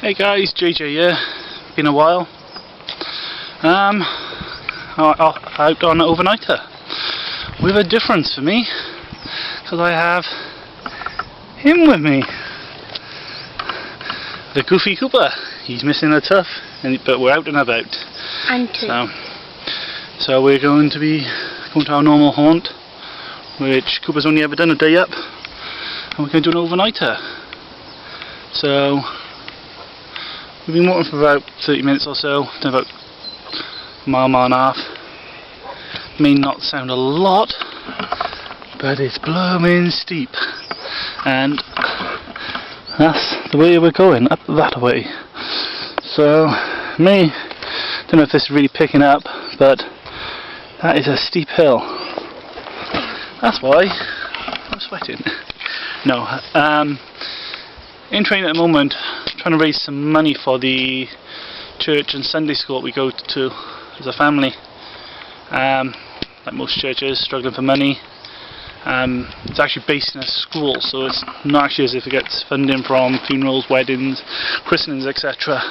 Hey guys, JJ here. Been a while. Out on an overnighter with a difference for me, because I have him with me, the Goofy Cooper. He's missing a tooth, but we're out and about. And two. So we're going to be going to our normal haunt, which Cooper's only ever done a day up, and we're going to do an overnighter. So we've been walking for about 30 minutes or so, done about a mile and a half. May not sound a lot, but it's blooming steep, and that's the way we're going, up that way. So, don't know if this is really picking up, but that is a steep hill. That's why I'm sweating. No, in training at the moment, trying to raise some money for the church and Sunday school we go to as a family. Like most churches, struggling for money. It's actually based in a school, so it's not actually as if it gets funding from funerals, weddings, christenings, etc.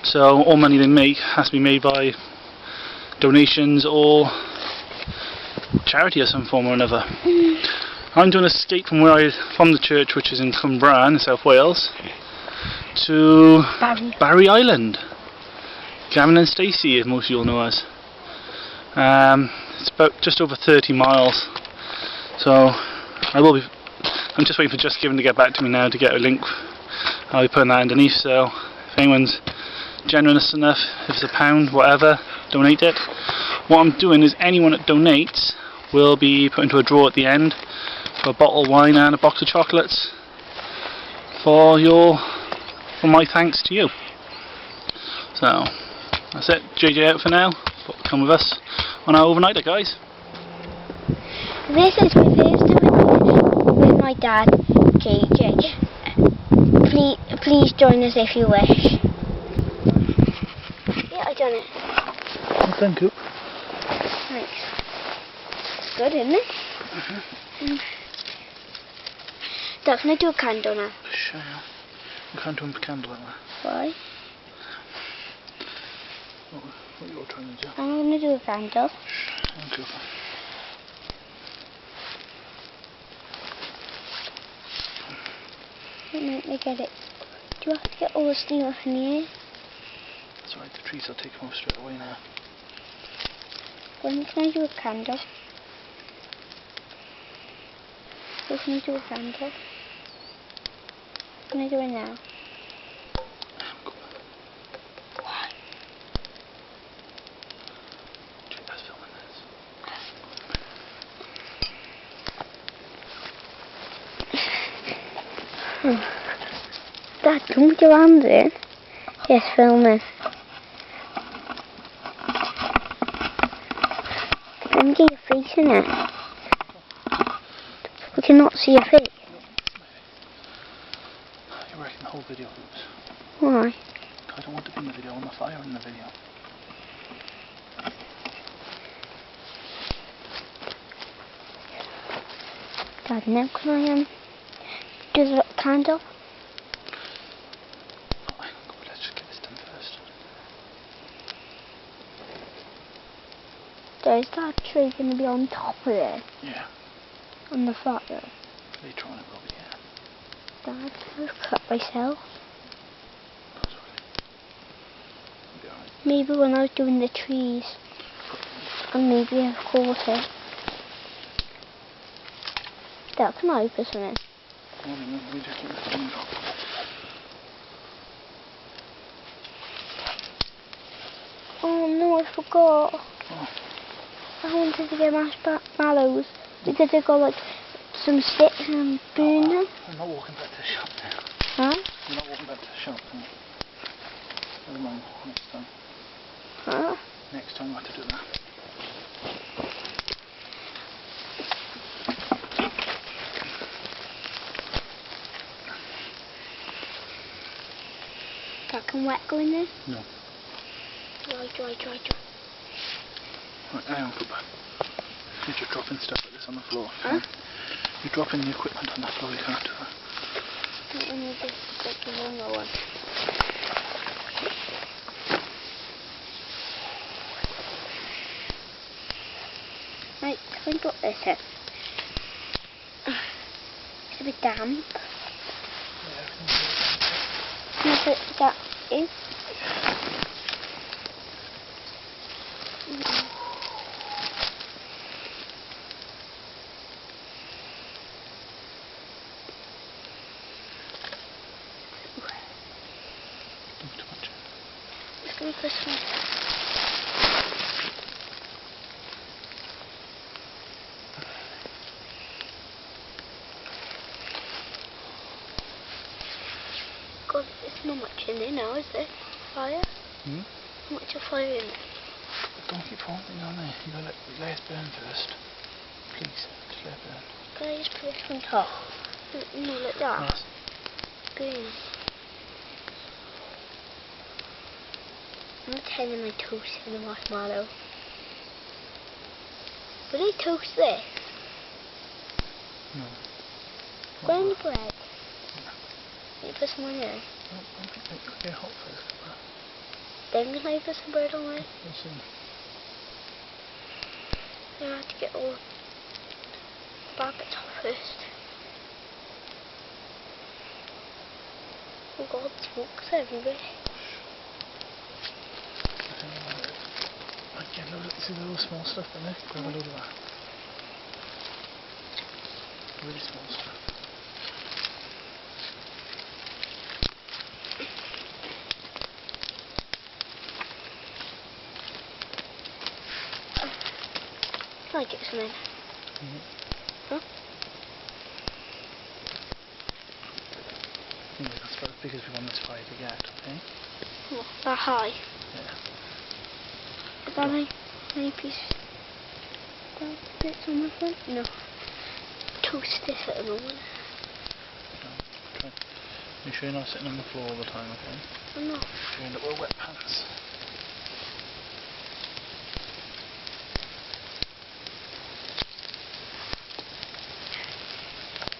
So all money they make has to be made by donations or charity of some form or another. I'm doing an escape from from the church, which is in Cwmbran in South Wales, to Barry Island. Gavin and Stacey, as most of you all know us. It's about just over 30 miles. So I'm just waiting for Just Giving to get back to me now to get a link. I'll be putting that underneath, so if anyone's generous enough, if it's £1, whatever, donate it. What I'm doing is anyone that donates will be put into a draw at the end for a bottle of wine and a box of chocolates for my thanks to you. So that's it, JJ out for now. Come with us on our overnighter, guys. This is my first time with my dad, JJ. Please join us if you wish. Yeah, I done it. Well done, Coop. Thanks. It's good, isn't it? Dad, can I do a candle now? Sure. You can't do a candle like that. Why? What you're trying to do? I'm going to do a candle. Okay. Let me get it. Do you have to get all the steam off in the air? That's alright, the trees will take them off straight away now. When can I do a candle? When can I do a candle? Can I do it now? Why? That's filming this. Dad, don't put your hands in. Yes, filming. Let me get your face in it. We cannot see your face. You're wrecking the whole video, Oops. Why? I don't want to be in the video, I want the fire in the video. Dad, now can I do the candle? Oh, hang on, let's just get this done first. So is that tree going to be on top of it? Yeah. On the fire? Later on it will be, yeah. Dad, can I cut myself? That's alright. It'll be alright. Maybe when I was doing the trees. And maybe I've caught it. Dad, can I open something? No, we just keep the steam drop. Oh no, I forgot. Oh. I wanted to get marshmallows because I got like some sticks and burn them. I'm not walking back to the shop now. Huh? I'm not walking back to the shop now. Never mind, next time. Huh? Next time I have to do that. Can wet go in there? No. Dry. Right, hang on, put back. You're just dropping stuff like this on the floor. Huh? You're dropping the equipment on the floor, you can't do that. Let me just get the longer one. going to put this in. It's a bit damp. Can I put that in? Let's go with this one. God, there's not much in there now, is there? Fire? Hmm? Not much of fire in there. Don't keep pointing on there. You gotta let it burn first. Please, just let it burn. Can I just put this on top? No, like that. Yes. Burn. I'm not telling my toast in the marshmallow. Will I toast this? No. Go on the bread. You put some on there. No, don't get hot first. Then can I put some bread on it? Listen. I have to get all the bad bits off first. Oh God, smoke's everywhere. Right, get a load of, see the little small stuff in there? Grab a load of that. Really small stuff. Can I get some in? Huh? Yeah, that's about as big as we want this fire to get, okay? What, that high? Yeah. Is that any piece? That bits on the front? No. Too stiff at the moment. No, okay. You sure you're not sitting on the floor all the time, okay? I'm not. You end up with wet pants.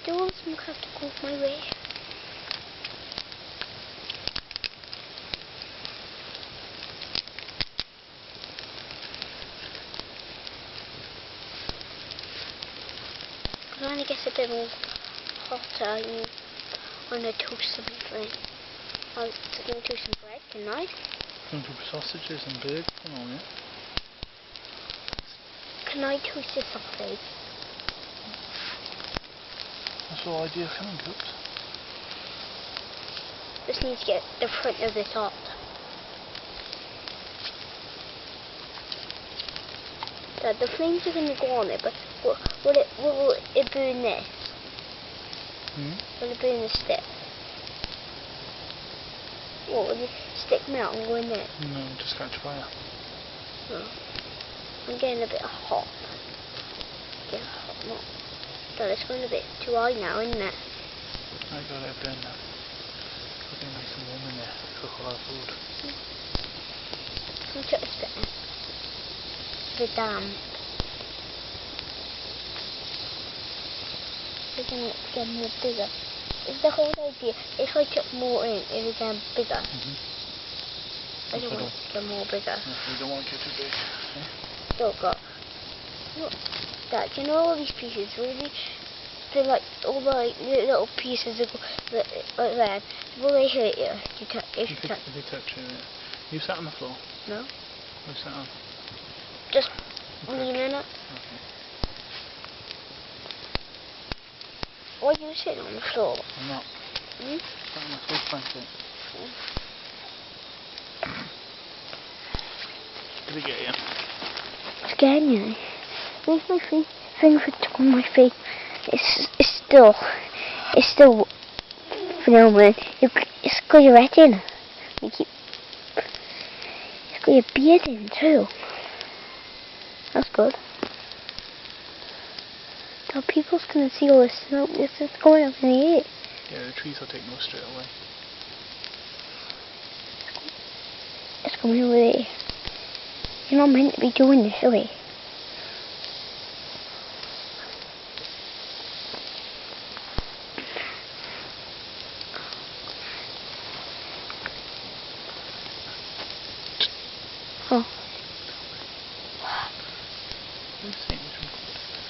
Do all the smoke have to go my way? Because when it gets a bit more hotter on the toast and everything, I'll do some bread tonight. Going to sausages and bacon on it. Can I toast the sausage? That's the whole idea of coming cooks. Just need to get the front of this hot. The flames are going to go on it, but will it burn this? Will it burn the stick? What, will the stick melt and go in there? No, just catch fire. Oh. I'm getting a bit hot. Getting hot, not. But it's going a bit too high now, isn't it? I got it burn now. It'll be nice and warm in there. Cook all our food. Can you check this bit in? It's a bit damp. We're going to get more bigger. It's the whole idea. If I took more in, it would get bigger. I don't want it to get more bigger. No, we don't want it to get too big. Okay? Oh God. Look, Dad, you know all these pieces really? They're like all the little pieces that go like that. Will they hurt you if you touch? If you touch it, yeah. You sat on the floor? No. You sat on? Just Okay. leaning it. Okay. Why are you sitting on the floor? I'm not. Hmm? Sat on my foot blanket. Did it get you? Scaring you. Where's my finger on my face? It's still filming. It's got your head in. It's got your beard in too. That's good. Now people's gonna see all this smoke. This is going up in the air. Yeah, the trees will take no straight away. It's coming over there. You're not meant to be doing this, are we? Oh. What are you saying? It's recorded.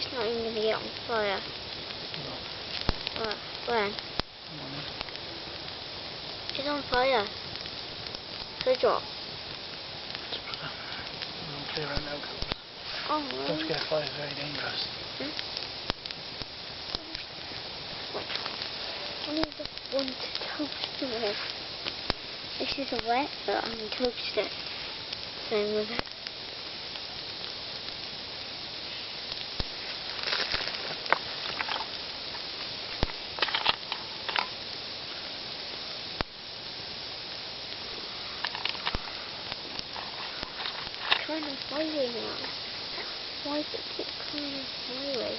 It's not even going to get on fire. When? It's on fire. Good job. We'll clear out now. Oh, really? Don't get fire, it's very dangerous. I need just one to toast it. This is a wet, but I'm going to toast it. Same with it. Kind of my way now. Why does it keep coming my way?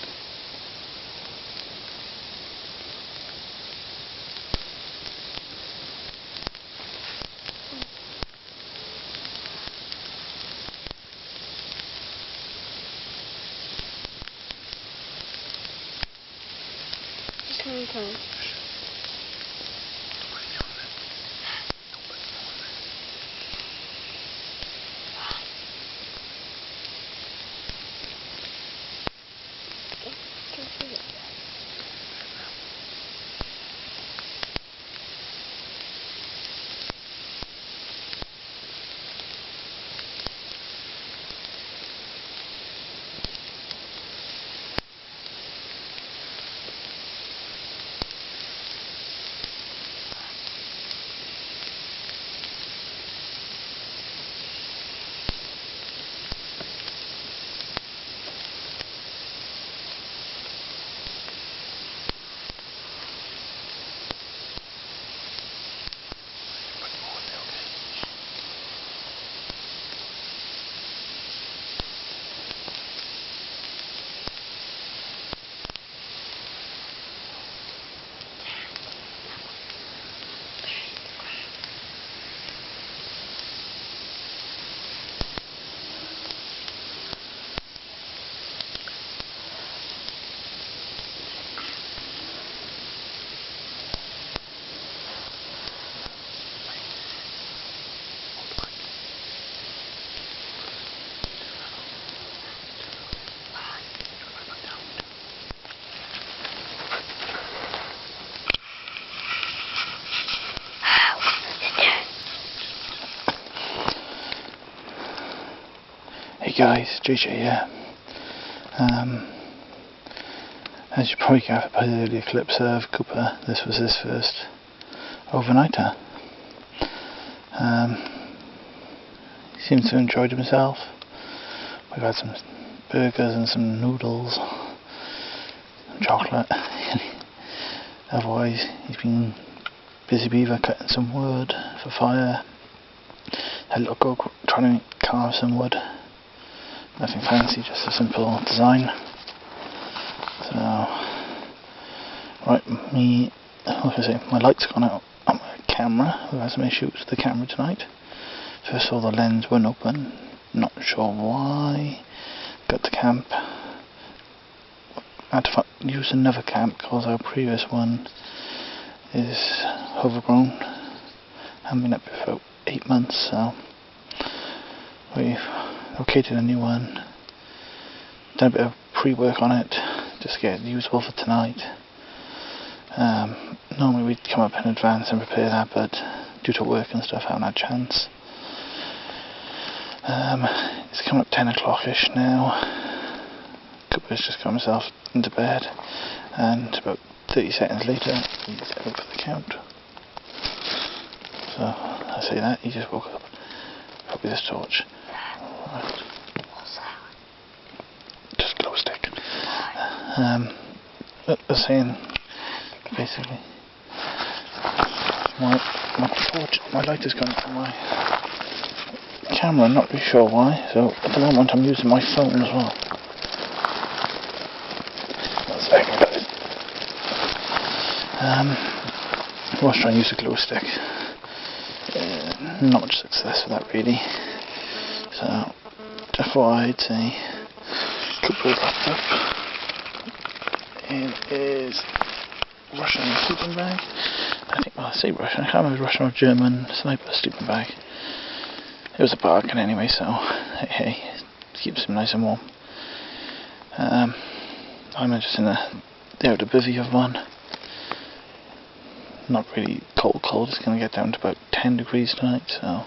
Come. Hey guys, JJ here. As you probably gathered by the earlier clips of Cooper, this was his first overnighter. He seems to have enjoyed himself. We've had some burgers and some noodles, some chocolate. Otherwise, he's been busy beaver cutting some wood for fire. Had a little go trying to carve some wood. Nothing fancy, just a simple design. So, right, my light's gone out on my camera. We've had some issues with the camera tonight. First of all, the lens wouldn't open, not sure why. Got to camp. I had to use another camp because our previous one is overgrown. Haven't been up here for 8 months, so we've located a new one, done a bit of pre-work on it just to get it usable for tonight. Normally we'd come up in advance and prepare that, but due to work and stuff I haven't had a chance. It's coming up 10 o'clock-ish now. Cooper's just got himself into bed, and about 30 seconds later he's out for the count. So I say that, he just woke up. Probably this torch. Right. Just glow stick. But I was saying, basically, my light is coming from my camera, I'm not really sure why, so at the moment I'm using my phone as well. One second guys. I was trying to use a glow stick. Not much success with that really. So, just thought I'd say, Cooper wrapped up in his Russian sleeping bag. I say Russian, I can't remember Russian or German sniper sleeping bag. It was a bargain anyway, so hey, keeps him nice and warm. I'm just in the outer bivvy of one. Not really cold, it's going to get down to about 10 degrees tonight, so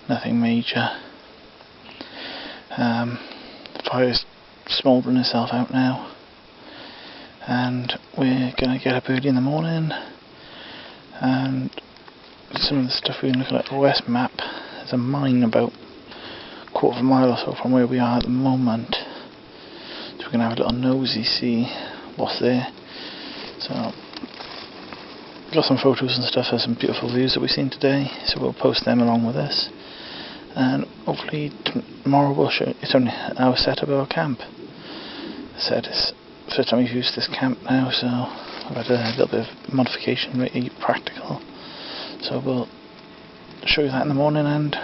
nothing major. The fire's smouldering itself out now, and we're going to get up early in the morning, and some of the stuff we've been looking at the west map, there's a mine about a quarter of a mile or so from where we are at the moment, so we're going to have a little nosy, see what's there. So got some photos and stuff of some beautiful views that we've seen today, so we'll post them along with this, and hopefully tomorrow we'll show. It's only our setup of our camp. Said it's the first time we've used this camp now, so I've had a little bit of modification, really practical, so we'll show you that in the morning. And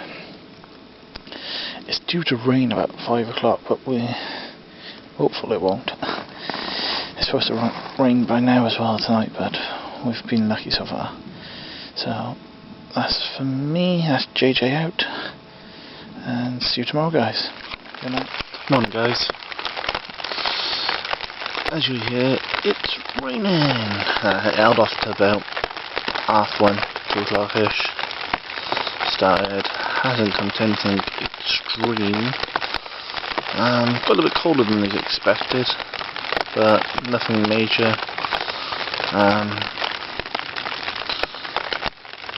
it's due to rain about 5 o'clock, but we're hopeful it won't. It's supposed to rain by now as well tonight, but we've been lucky so far. So that's for me, that's JJ out, and see you tomorrow, guys. Good night. Morning, guys. As you hear, it's raining. It held off to about 1:30, 2 o'clock-ish. Started, hasn't come to anything extreme. Got a little bit colder than I expected, but nothing major.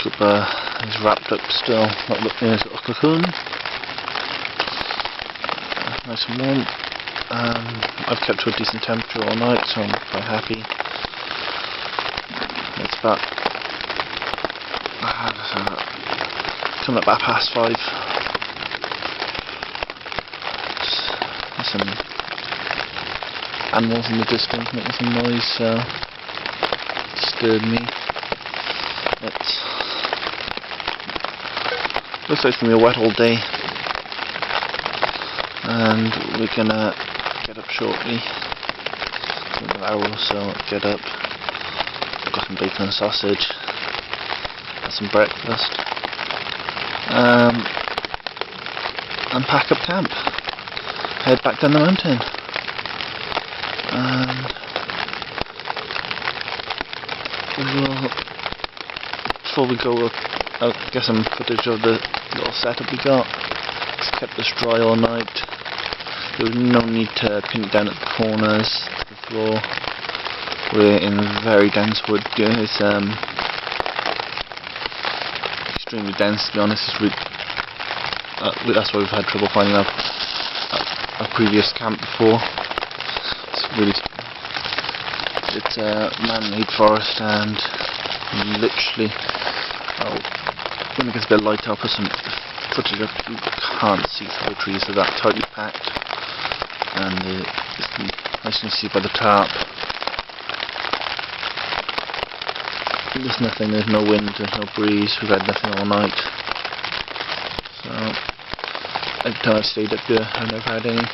Cooper is wrapped up still, not looking in his little cocoon. Nice and warm. I've kept to a decent temperature all night, so I'm quite happy. It's about coming up about 5:30. There's some animals in the distance making some noise, so it disturbed me. Looks like it's going to be a wet all day, and we're going to get up shortly. In an hour or so, get up. I've got some bacon and sausage, and some breakfast, and pack up camp. Head back down the mountain. And before we go, I'll get some footage of the little setup we got. It's kept us dry all night. There was no need to pin it down at the corners to the floor. We're in very dense wood. It's extremely dense, to be honest. That's why we've had trouble finding a previous camp before. It's a man-made forest, and literally, when it gets a bit light, I'll put some footage up. You can't see through the trees, they're that tightly packed, and as you can see by the tarp, there's nothing, there's no wind, there's no breeze, we've had nothing all night. So every time I've stayed up here, I've never had any.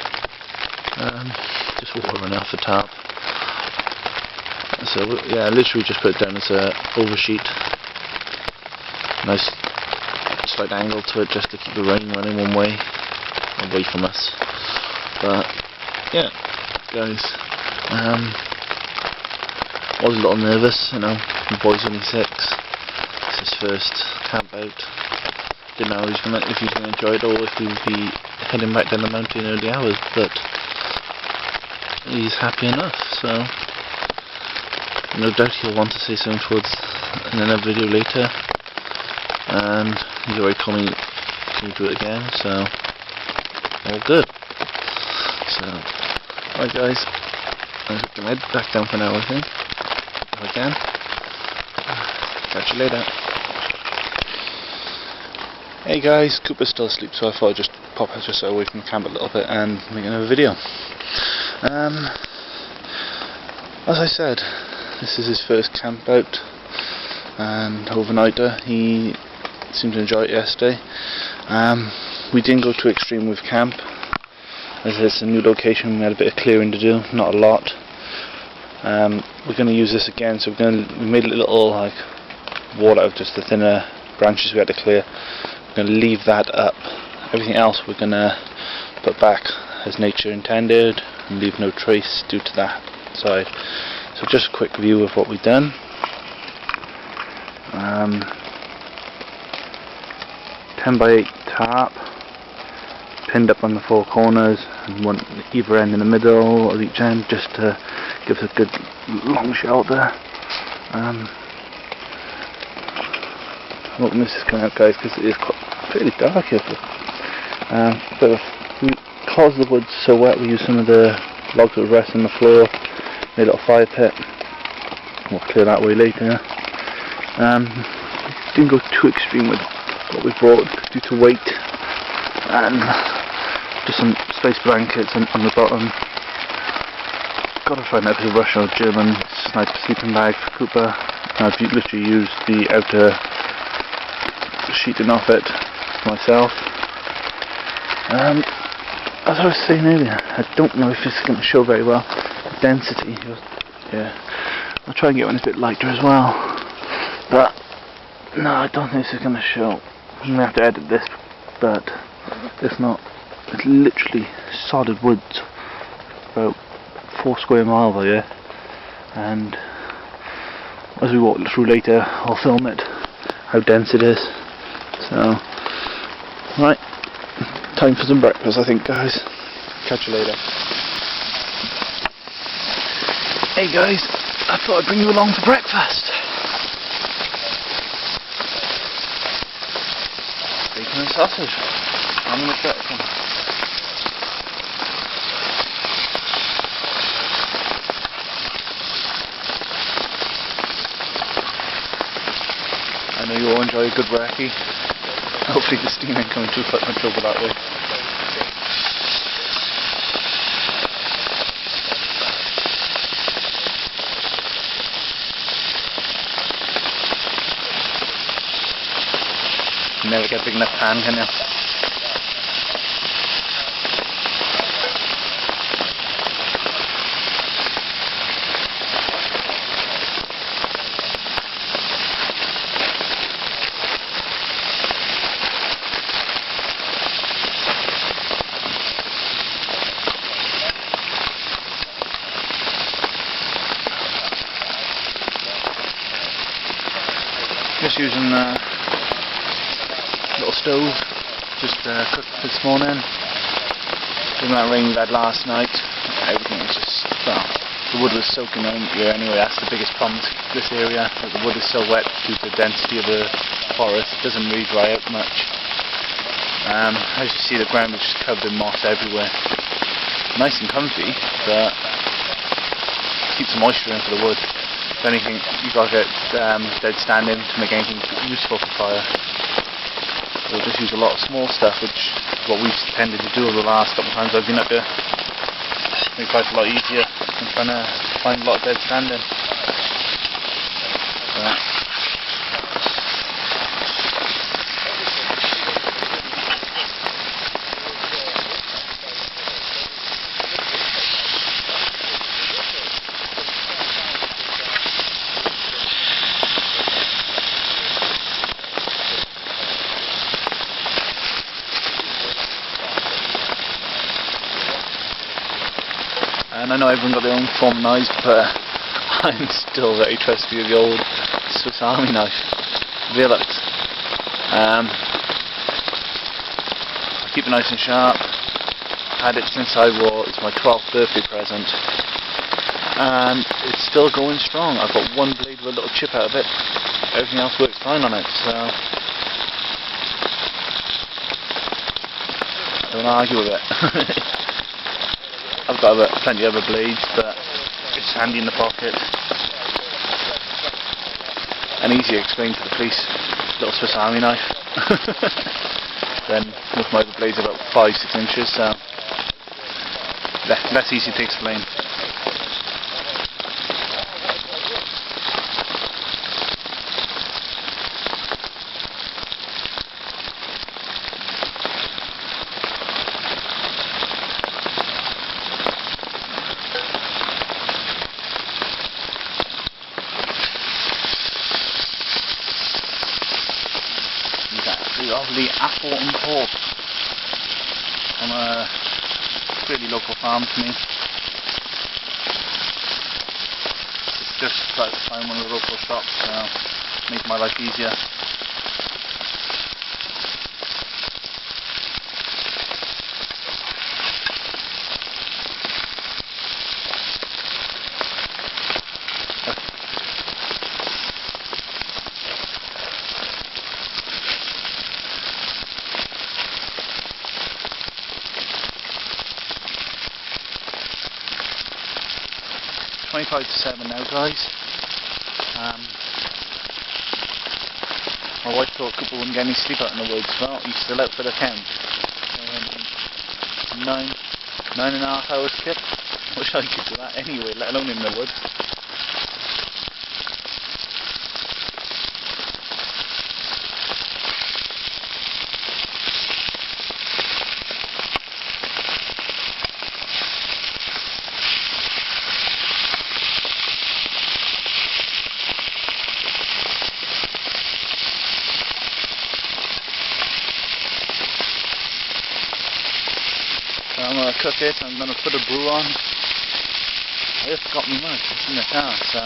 Just water running off the tarp. So yeah, I literally just put it down as a oversheet. Nice slight angle to it just to keep the rain running one way away from us. But yeah, guys, I was a little nervous, you know. My boy's only 6. It's his first camp out. Didn't know if he was gonna enjoy it or if he would be heading back down the mountain in early hours, but he's happy enough, so no doubt he'll want to say something in another video later, and he's already told me to do it again, so all good. So alright, guys, I'm going to head back down for now, I think, if I can. Catch you later. Hey guys, Cooper's still asleep, so I thought I'd just pop just away from the camp a little bit and make another video. As I said, this is his first camp out and overnighter. He seemed to enjoy it yesterday. We didn't go too extreme with camp, as it's a new location. We had a bit of clearing to do, not a lot. We're going to use this again, so we made a little wall out of just the thinner branches we had to clear. We're going to leave that up. Everything else we're going to put back as nature intended. and leave no trace due to that side. So just a quick view of what we've done. 10 by 8 tarp pinned up on the 4 corners and one either end in the middle or each end, just to give us a good long shelter. I'm hoping this is coming out, guys, because it is pretty dark here. But because the wood's so wet, we use some of the logs that rest on the floor, made a little fire pit. We'll clear that away later. Didn't go too extreme with what we brought due to weight, and just some space blankets on the bottom. Gotta find out if it's a Russian or German sniper sleeping bag for Cooper. I've literally used the outer sheeting off it myself. As I was saying earlier, I don't know if it's going to show very well the density. Yeah, I'll try and get one a bit lighter as well, but no, I don't think this is going to show. I'm going to have to edit this, but if not, it's literally solid woods, about 4 square miles here, and as we walk through later I'll film it, how dense it is. So, right, time for some breakfast I think, guys. Catch you later. Hey guys, I thought I'd bring you along for breakfast. Bacon and sausage. I'm gonna get some. I know you all enjoy a good brekkie. Hopefully the steam ain't coming too much over that way. You never get a big enough pan, can you? Just using a little stove, just cooked this morning. During that rain we had last night, everything was just, well, the wood was soaking in here anyway. That's the biggest problem with this area, that the wood is so wet due to the density of the forest. It doesn't really dry out much. As you see, the ground is just covered in moss everywhere. Nice and comfy, but keeps the moisture in for the wood. If anything, you've got to get dead standing to make anything useful for fire. We'll just use a lot of small stuff, which is what we've tended to do over the last couple of times I've been up here. Makes life a lot easier than trying to find a lot of dead standing. And I know everyone got their own form of knives, but I'm still very trusty of the old Swiss Army knife, Velux. I keep it nice and sharp. Had it since it's my 12th birthday present, and it's still going strong. I've got one blade with a little chip out of it. Everything else works fine on it, so don't argue with it. I've got plenty of other blades, but it's handy in the pocket and easy to explain to the police. Little Swiss Army knife. Then with my other blades about 5-6 inches, so less easy to explain. Lovely apple and pork on a really local farm to me. just try to find one of the local shops, make my life easier. It's 25 to 7 now, guys. My wife thought Cooper wouldn't get any sleep out in the woods. Well, he's still out for the count. 9.5 hours kip. Wish I could do that anyway, let alone in the woods. I'm going to cook it, I'm going to put a brew on. I just got me mug, it's in the car, so...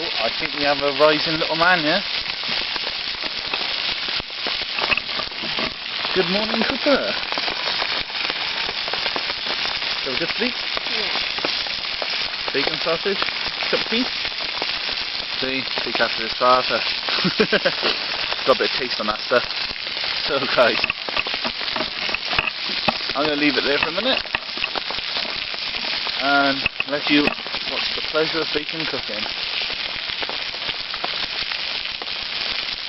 Oh, I think we have a rising little man here. Good morning, Cooper. Have a good sleep? Yeah. Bacon sausage? Cup of tea? See, take after his father. Got a bit of taste on that stuff. So guys, I'm going to leave it there for a minute and let you watch the pleasure of bacon cooking.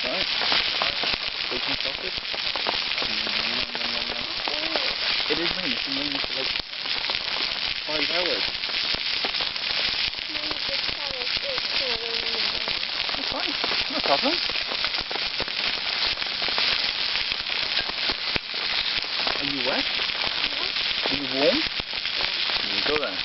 Right, bacon sausage. It is raining, it's been raining for like 5 hours. It's fine, no problem. Are you wet? Are you warm? Here you go then.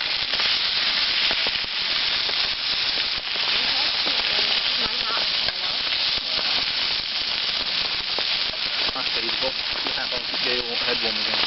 That's beautiful. You have on to get your head warm again.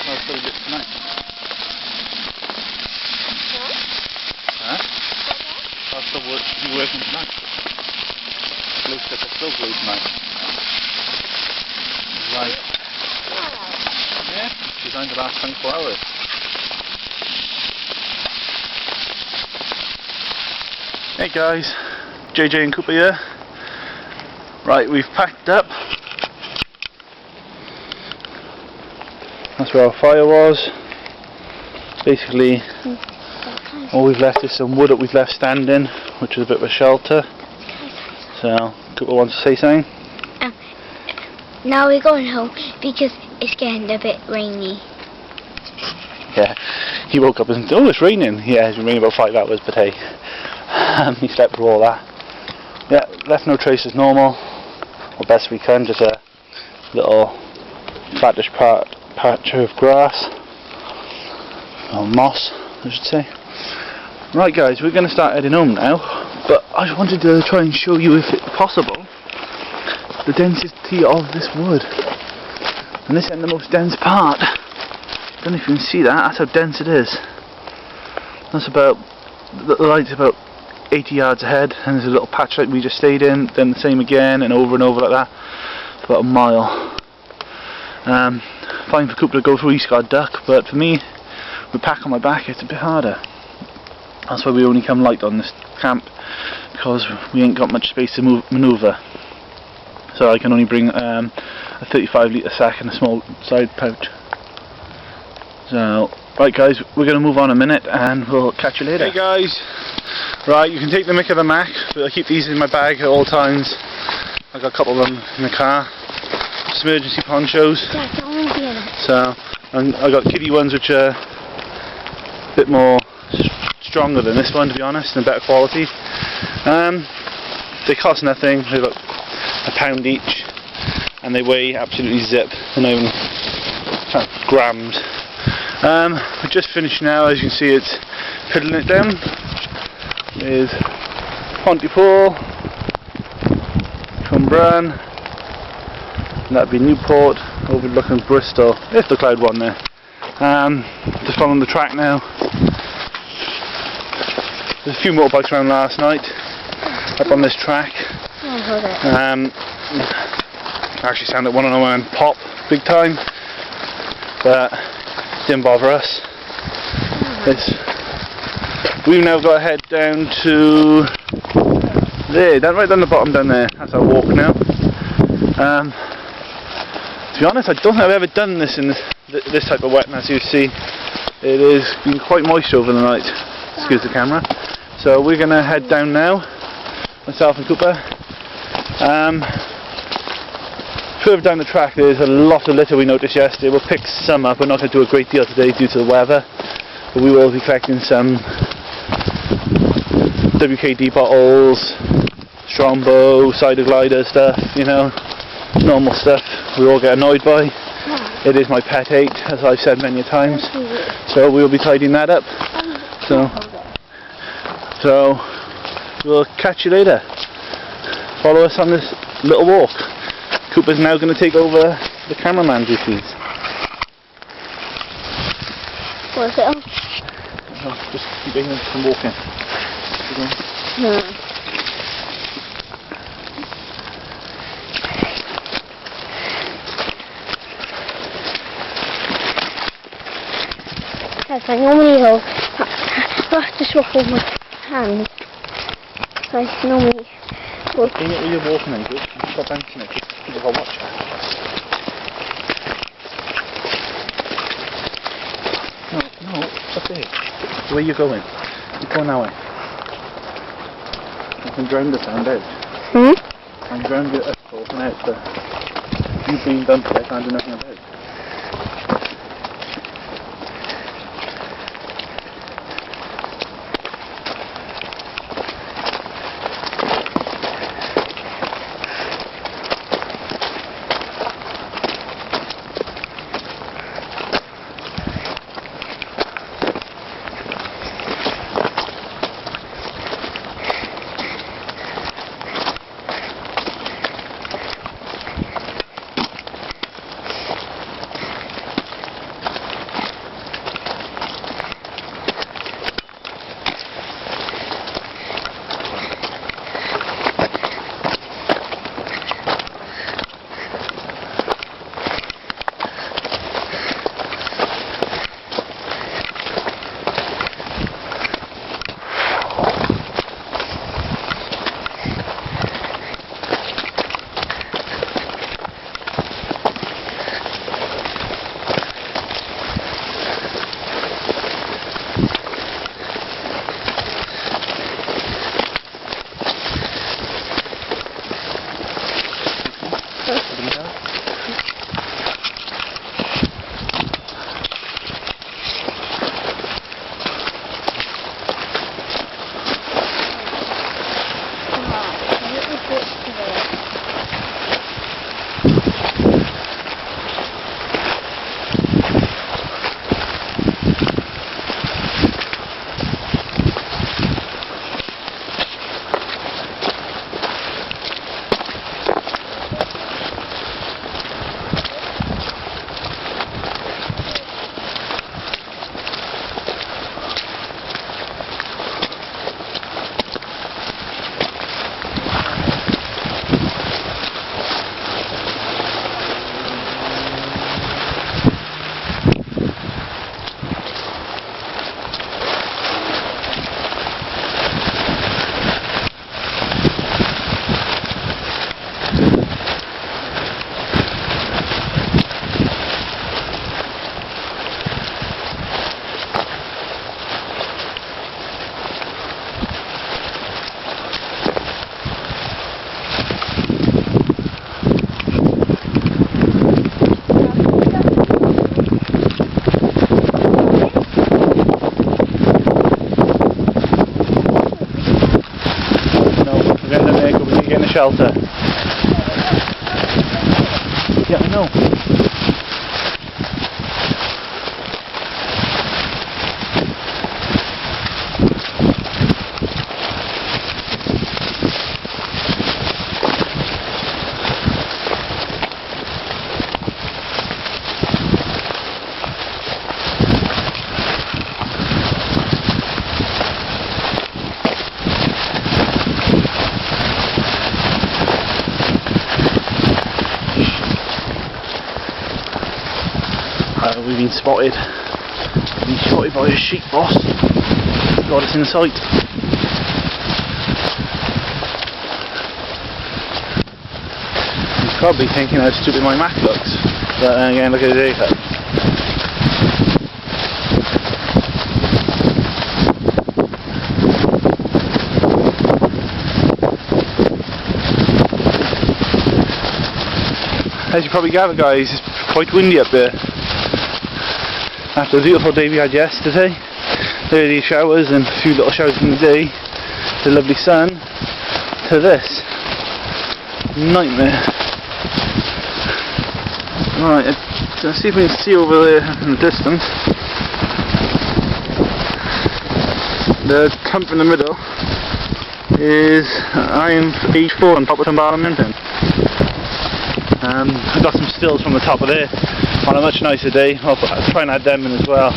I'll still do it tonight. Huh? I'll still be working tonight. Glue stick is still glued tonight. Right. Yeah, designed to last 24 hours. Hey guys, JJ and Cooper here. Right, we've packed up. That's where our fire was. Basically, all we've left is some wood that we've left standing, which is a bit of a shelter. So, Cooper wants to say something? Now we're going home because it's getting a bit rainy. Yeah, he woke up and said, oh, it's raining. Yeah, it's been raining about 5 hours, but hey, he slept through all that. Yeah, left no trace as normal, or best we can, just a little flattish patch of grass, or moss, I should say. Right guys, we're going to start heading home now, but I wanted to try and show you, if it's possible, the density of this wood. And this isn't the most dense part. I don't know if you can see that, that's how dense it is. That's about, the light's about 80 yards ahead, and there's a little patch like we just stayed in, then the same again, and over like that. It's about a mile. Fine for Cooper to go through, he's got a duck, but for me, with pack on my back, it's a bit harder. That's why we only come light on this camp, because we ain't got much space to manoeuvre. So I can only bring a 35 litre sack and a small side pouch. So, right guys, we're going to move on a minute and we'll catch you later. Hey guys, right, you can take the mick of the Mac, but I keep these in my bag at all times. I've got a couple of them in the car. some emergency ponchos. Dad, don't want to be in it. So, and I got kiddie ones which are a bit more stronger than this one, to be honest, and better quality. They cost nothing. They're about £1 each, and they weigh absolutely zip. They're not even grams. We just finished now. As you can see, it's piddling it down. There's Pontypool, Cwmbran, and that'd be Newport, overlooking Bristol, if the cloud one there. Just following the track now. There's a few motorbikes around last night, up on this track. Actually sounded one of them and pop big time, but didn't bother us. We've now got to head down to there, right down the bottom down there. That's our walk now. To be honest, I don't think I've ever done this in this type of wetting. As you see, it has been quite moist over the night. Excuse the camera. So we're going to head down now, myself and Cooper. Further down the track there's a lot of litter we noticed yesterday. We'll pick some up. We're not going to do a great deal today due to the weather, but we will be collecting some WKD bottles, Strombo, cider glider stuff, you know, normal stuff we all get annoyed by. It is my pet hate, as I've said many times, so we will be tidying that up. So we'll catch you later. Follow us on this little walk. Cooper's now going to take over the cameraman duties. What's it on? Just keep in and walking. No. That's I normally hold. I have to swap with my hands. I normally hold. Bring it where you're walking in, good. Stop bouncing it, just keep it on watch. No, up there. Where are you going? You're going that way. I can drown the sound out. I can drown the talking out, but you being dumped, I can't do nothing about it. shelter. Yeah, I know. We've been spotted. We've been spotted by a sheep boss. Got us in sight. He's probably thinking how stupid my Mac looks. But again, look at his haircut. As you probably gather, guys, it's quite windy up there. After the beautiful day we had yesterday, early showers and a few little showers in the day, the lovely sun, to this nightmare. Right, let's see if we can see over there in the distance. The clump in the middle is I'm age 4 on top of Tumbarton Mountain. I got some stills from the top of there on a much nicer day. I'll try and add them in as well.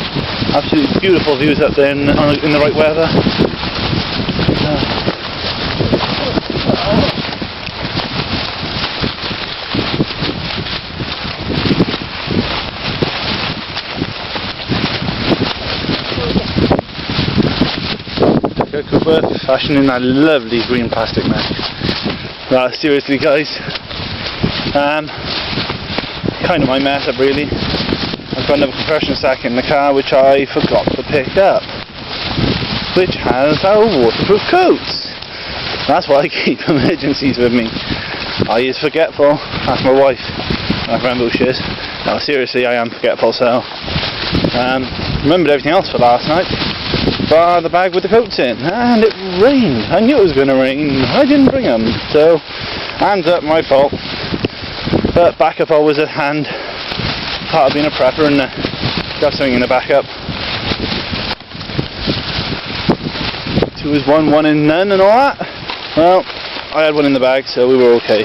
Absolutely beautiful views up there in the right weather. Good work fashioning that lovely green plastic mat. Seriously, guys. Kind of my mess up really. I've got another compression sack in the car which I forgot to pick up, which has our waterproof coats. That's why I keep emergencies with me. I is forgetful. That's my wife. I remember who she is. No, seriously, I am forgetful. So remembered everything else for last night, bar the bag with the coats in, and it rained. I knew it was going to rain. I didn't bring them, so hands up, my fault. But backup always at hand. Part of being a prepper and got something in the backup. 2 is 1, 1 in none and all that. Well, I had one in the bag, so we were okay.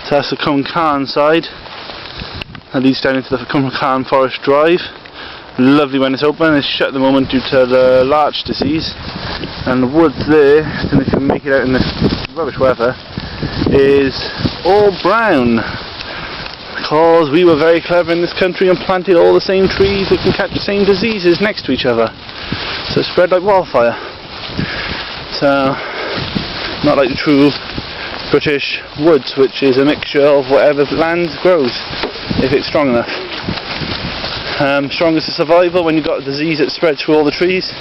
So that's the Cwm Carn side. That leads down into the Cwm Carn Forest Drive. Lovely when it's open. It's shut at the moment due to the larch disease. And the woods there, I don't know if you can make it out in this rubbish weather, is all brown. Because we were very clever in this country and planted all the same trees that can catch the same diseases next to each other. So it spread like wildfire. So, not like the true British woods, which is a mixture of whatever land grows, if it's strong enough. Strongest of survival when you've got a disease that spreads through all the trees.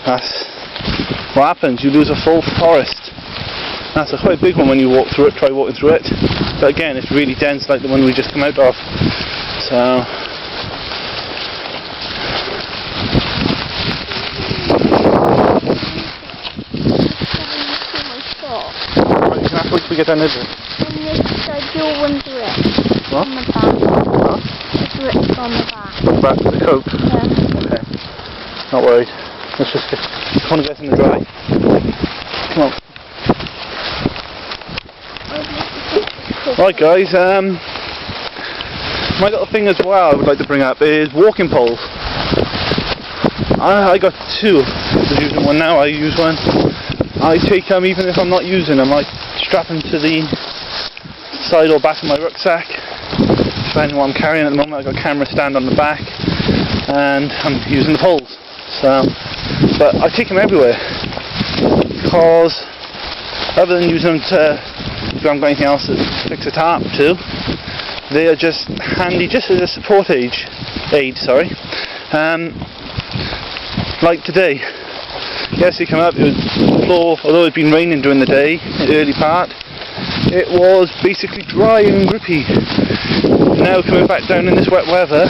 That's what happens, you lose a full forest. That's a quite big one when you walk through it, try walking through it. But again, it's really dense like the one we just come out of. So right, you can have to wait till we get down there. On this side, your one's ripped. What? On the back. What? It's ripped on the back. Back to the coat. Yeah. Okay. Not worried. Let's just want to get in the dry. Come on. Right guys, my little thing as well I would like to bring up is walking poles. I got 2. I'm using one now, I use one. I take them even if I'm not using them, I strap them to the side or back of my rucksack. Depending on what I'm carrying at the moment, I've got a camera stand on the back and I'm using the poles. So, but I take them everywhere because other than using them to, if I haven't got anything else to fix a tarp to, they are just handy, just as a support aid. Like today, yes, they come up. It was the floor, although it had been raining during the day, the early part, it was basically dry and grippy. Now coming back down in this wet weather,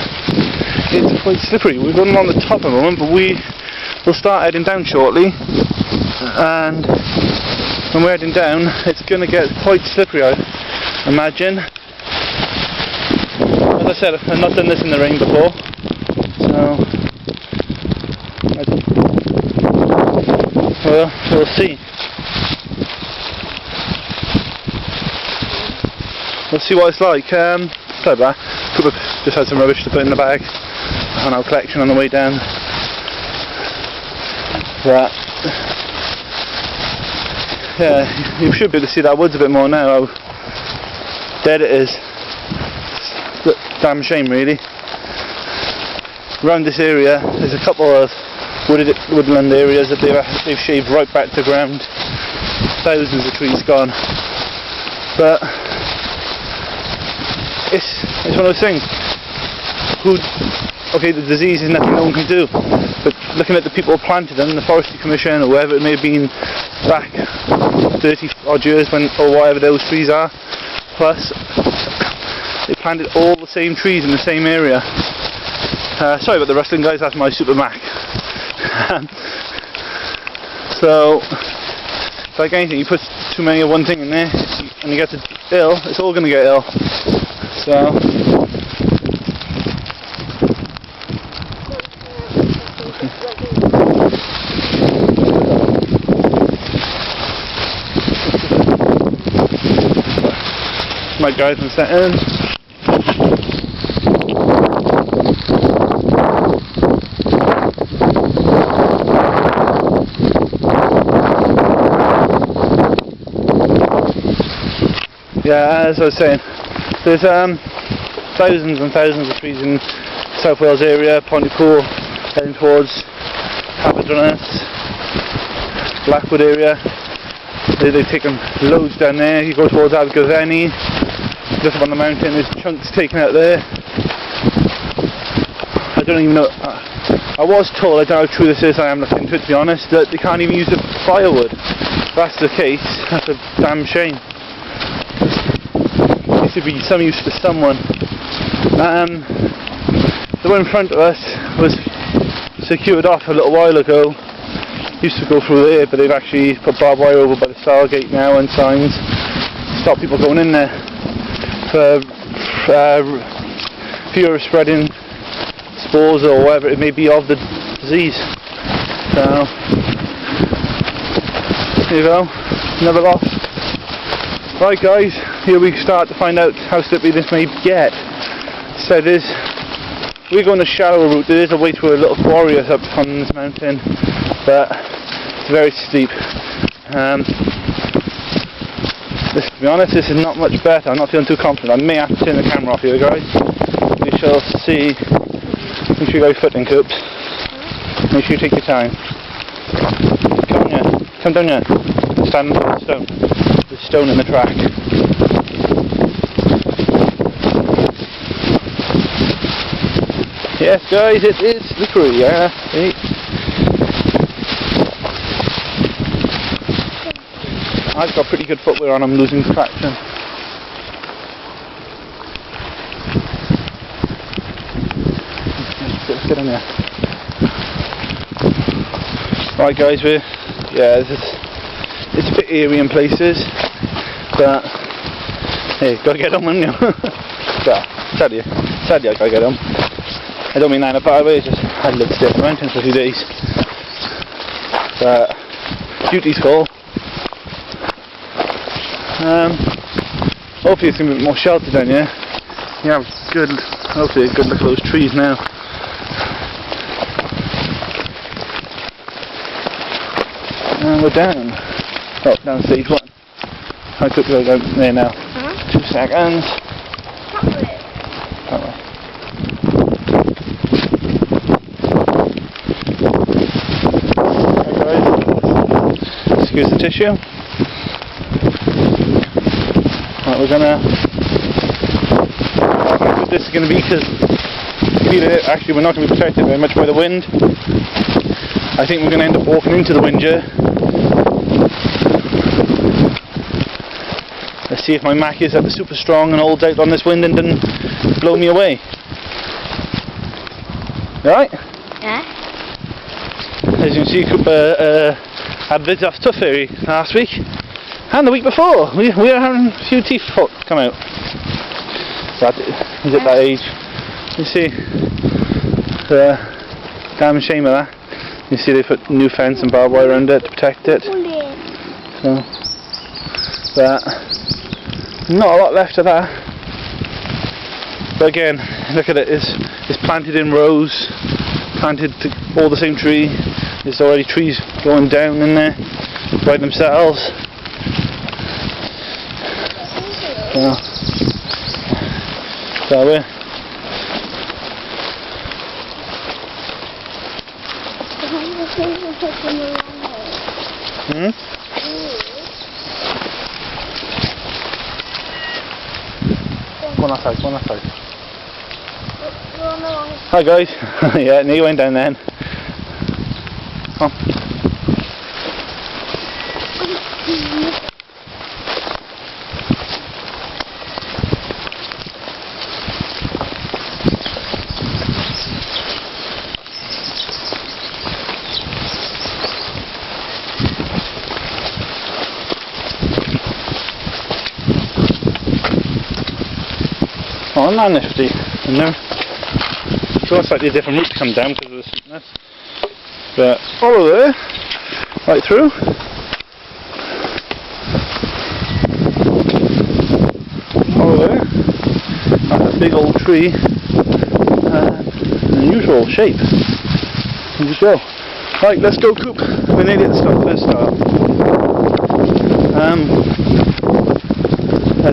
it's quite slippery. We've got them on the top at the moment, but we we'll start heading down shortly, and when we're heading down it's going to get quite slippery, I imagine. As I said, I've not done this in the rain before, so we'll see. We'll see what it's like. Sorry about that. Just had some rubbish to put in the bag on our collection on the way down. But yeah, you should be able to see that woods a bit more now, how dead it is. It's a damn shame, really. Around this area there's a couple of woodland areas that they've shaved right back to ground. Thousands of trees gone. But it's one of those things. Okay, the disease is nothing no one can do, but looking at the people who planted them, the Forestry Commission or whoever it may have been back 30 odd years or whatever those trees are, plus they planted all the same trees in the same area. Sorry about the rustling, guys, that's my Super Mac. So it's like anything, you put too many of one thing in there and you get ill, it's all going to get ill. So my guys are set in. Yeah, as I was saying, there's thousands and thousands of trees in South Wales area, Pontypool, heading towards Aberystwyth, Blackwood area. They've taken loads down there. You go towards Aberystwyth, just up on the mountain, there's chunks taken out there. I don't even know, I was told, I don't know how true this is, I am looking into it to be honest, that they can't even use it for firewood. If that's the case, that's a damn shame. It should be some use for someone. The one in front of us was secured off a little while ago. Used to go through there, but they've actually put barbed wire over by the Stargate now and signs to stop people going in there for fear of spreading spores or whatever it may be of the disease. So there you go, another loss. Right guys, here we start to find out how slippery this may get. So we're going a shallower route. There is a way through a little quarry up on this mountain, but it's very steep. To be honest, this is not much better. I'm not feeling too confident. I may have to turn the camera off here guys. We shall see. Make sure you got your foot in, Coops. Make sure you take your time. Come on here. Come down here. Stand on the stone. There's stone in the track. Yes guys, it is slippery, yeah. I've got pretty good footwear on, I'm losing traction. Let's get in there. Right guys, it's a bit eerie in places, but hey, gotta get on, haven't you? Sadly I gotta get on. I don't mean that in a bad way, it's just I lived still in the mountains for a few days. But duty's call. Hopefully it's going to be more sheltered down here. You have hopefully a good look at those trees now. And we're down. Oh, down stage 1. How quickly are we going there now? 2 seconds. That way. Okay guys, excuse the tissue. Right, we're gonna. How good this is gonna be because actually we're not gonna be protected very much by the wind. I think we're gonna end up walking into the wind here. Let's see if my Mac is super strong and hold out on this wind and doesn't blow me away. You alright? Yeah. As you can see, Cooper had vids off Tough Fairy last week and the week before. We are having a few teeth come out. He's at that age. You see the damn shame of that. You see they put new fence and barbed wire around it to protect it. So, but not a lot left of that. But again, look at it. It's planted in rows, planted to all the same tree. There's already trees going down in there by themselves. So we're Go on that side, go on that side. Hi guys. Yeah, Neil went down then. Come on. Oh, not nifty. And then it's almost like a different route to come down because of the steepness. But follow there, right through. Follow there. That's a big old tree. An unusual shape. Here we go. Right, let's go, Coop. We're nearly at the stop, first stop.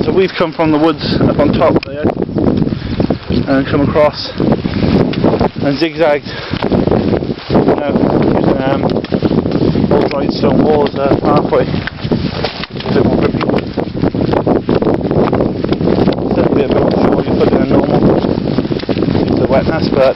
So we've come from the woods up on top there and come across and zigzagged using old dried stone walls halfway. A bit more grippy. Definitely a bit more sure you put in a normal due to the wetness, but